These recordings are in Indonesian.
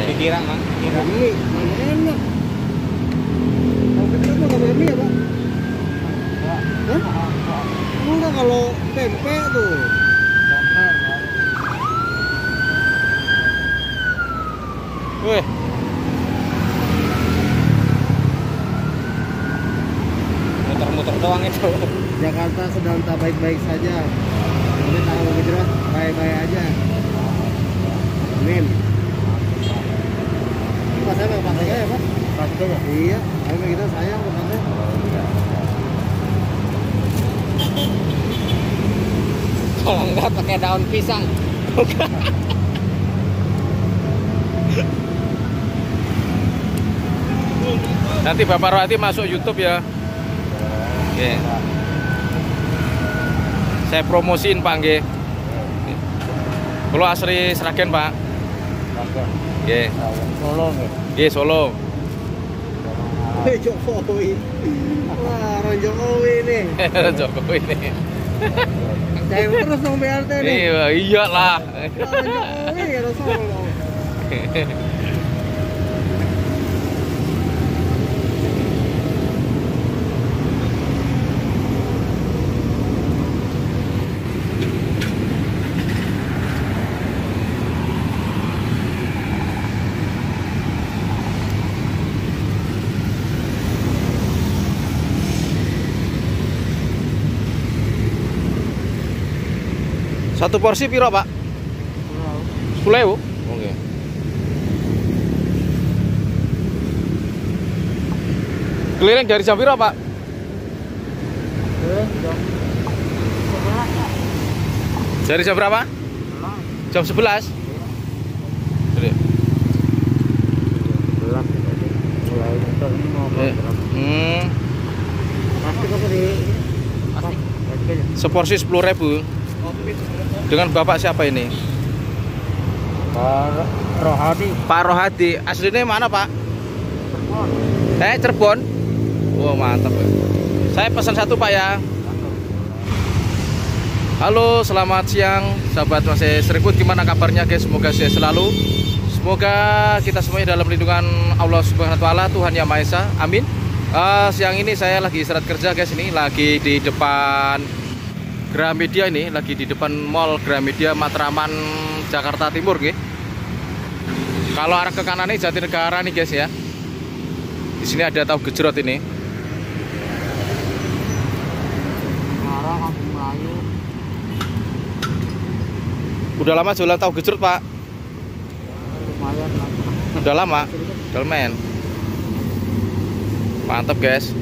ya? Dikira mah. Ada mie, mana enak. Kalau kita mah nggak boleh mie ya Pak? Hah? Enggak kalau tempe tuh. Wih. Muter-muter doang itu. Jakarta sedang tak baik-baik saja. Ini tahu gejrot baik-baik aja. Amin. Pak saya mau pakai ya Pak? Pakai ya? Iya. Kalau kita sayang pakai. Kalau enggak pakai daun pisang. Nanti Bapak Rohati masuk YouTube ya. Oke. Saya promosiin Pak nggih. Kalau asli Sragen Pak. Nggih. Solo nggih. Nggih Solo. Jokowi. Wah, orang Jokowi nih. Jokowi ini. Saya terus dong BRT nih. Iya, iyalah. Orang Jokowi ya Solo. Satu porsi piro, Pak? 10.000. Oke. Keliling dari jam piro, Pak? Dari jam berapa? Jam 11. Jadi. Seporsi 10.000. Dengan Bapak siapa ini? Pak Rohadi. Pak Rohadi. Aslinya mana, Pak? Cirebon. Wow, mantap. Saya pesan satu, Pak ya. Halo, selamat siang sahabat Masih Serikut. Gimana kabarnya, guys? Semoga sehat selalu. Semoga kita semuanya dalam lindungan Allah Subhanahu wa taala, Tuhan Yang Maha Esa. Amin. Siang ini saya lagi istirahat kerja, guys. Ini lagi di depan Gramedia, ini lagi di depan Mall Gramedia Matraman Jakarta Timur, gitu. Kalau arah ke kanan ini Jatinegara nih, guys ya. Di sini ada tahu gejrot ini. Arah Kampung Melayu. Udah lama jualan tahu gejrot, Pak? Lumayan lah. Udah lama, Delmen. Mantap, guys.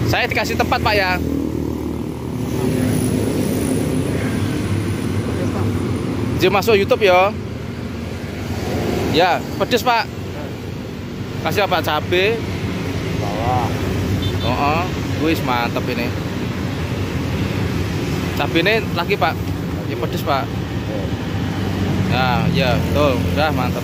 Saya dikasih tempat, Pak ya. Jadi masuk YouTube ya. Ya, pedes, Pak. Kasih apa? Cabe. Bawah. Oh, wis mantap ini. Cabe ini lagi, Pak. Ya pedes, Pak. Nah, ya, tuh, udah mantap.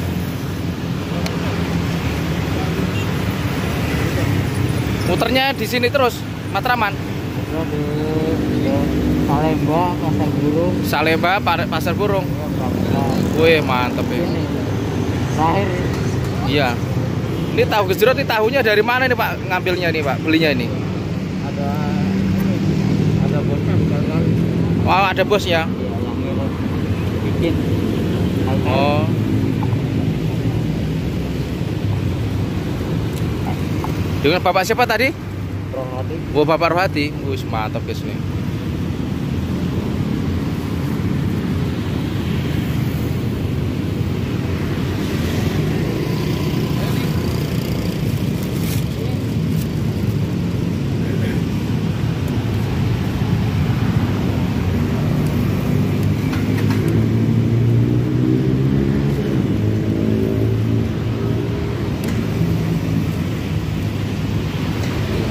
Muternya di sini terus, Matraman. Di Salemba, Pasar Burung. Salemba, Pasar Burung. Wih, mantap ya. Ini terakhir. Iya. Ini tahu gejrot, ini tahunya dari mana nih, Pak? Ngambilnya nih, Pak, belinya ini. Ada bosnya bukan kan? Oh, ada bosnya. Yang bikin. Oh. Dengan Bapak siapa tadi? Rohadi. Oh, Bapak Rohadi. Wih, mantap, guys nih.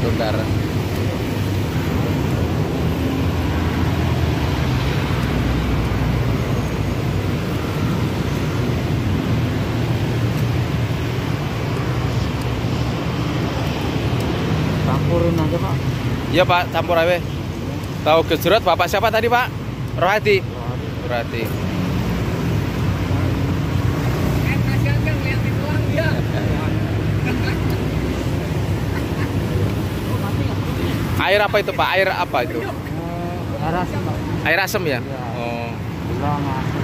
Bentar. Campurin aja Pak. Iya, Pak, campur aja. Tahu gejrot Bapak siapa tadi, Pak? Rohadi. Rohadi. Air apa itu Pak? Air apa itu? Air asam, Pak. Air asam ya? Iya. Oh. Gula sama asam.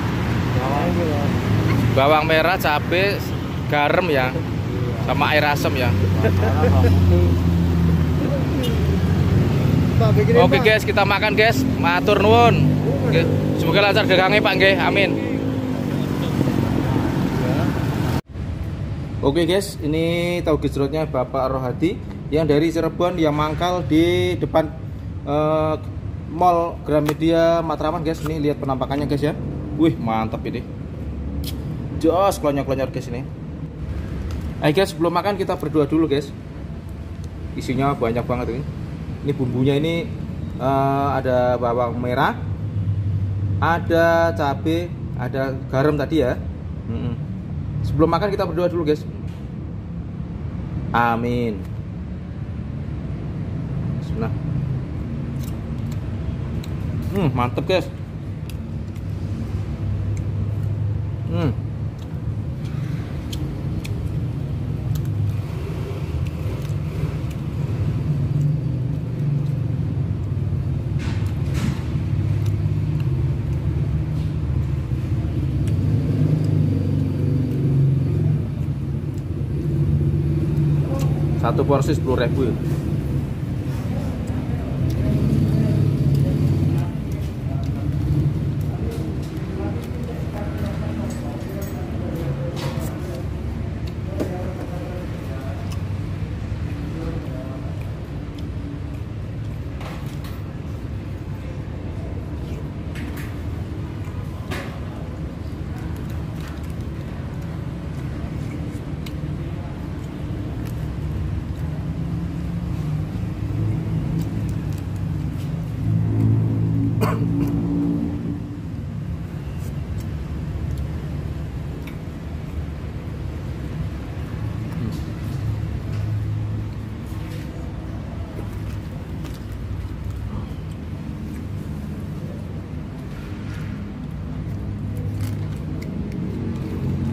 Bawang juga. Bawang merah, cabai, garam ya, sama air asam ya. Oke guys, kita makan guys. Matur nuwun. Oke, semoga lancar dagangnya Pak nggih. Amin. Oke guys, ini tahu gejrotnya Bapak Rohadi yang dari Cirebon yang mangkal di depan Mall Gramedia Matraman guys. Ini lihat penampakannya guys ya. Wih, mantap ini. Jos klonyor-klonyor guys ini. Ayo guys, sebelum makan kita berdoa dulu guys. Isinya banyak banget ini. Ini bumbunya ini ada bawang merah, ada cabai, ada garam tadi ya. Sebelum makan kita berdoa dulu guys. Amin. Bismillah. Mantep guys. Satu porsi 10.000 ya.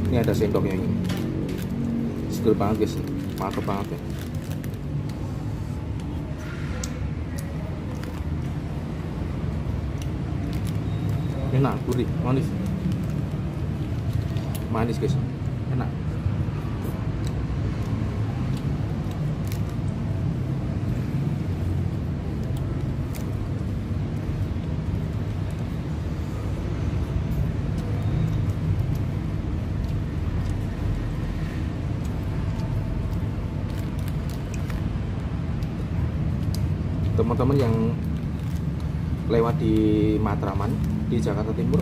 Ini ada sendoknya ini. Seger banget guys, mantap banget ya. Enak, gurih, manis. Manis guys, enak. Teman-teman yang lewat di Matraman di Jakarta Timur,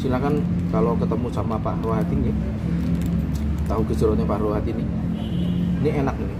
silakan kalau ketemu sama Pak Rohadi nih, tahu gejrotnya Pak Rohadi ini enak nih.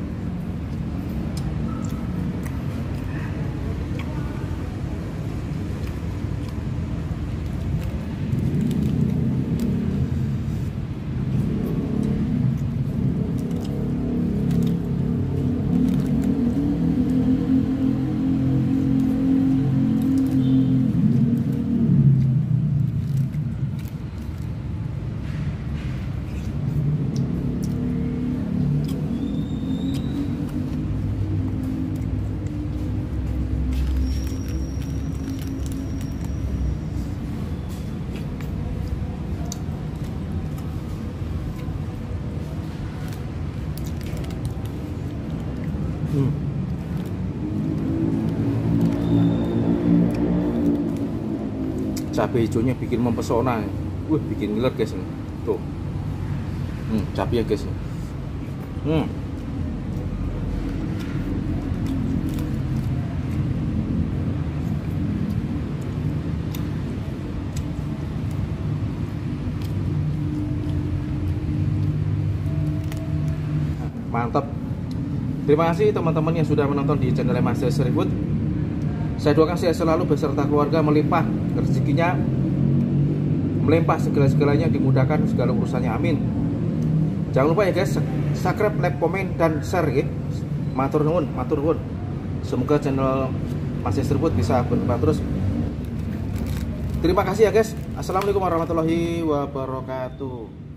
Cabai hijaunya bikin mempesona. Bikin ngiler guys ini. Tuh. Cabai ya guys. Mantap. Terima kasih teman-teman yang sudah menonton di channel Master Seribut. Saya doakan saya selalu beserta keluarga melimpah rezekinya, melimpah segala-segalanya, dimudahkan segala urusannya. Amin. Jangan lupa ya guys, subscribe, like, komen, dan share ya. Matur nuwun, matur nuwun. Semoga channel Master Seribut bisa berkembang terus. Terima kasih ya guys. Assalamualaikum warahmatullahi wabarakatuh.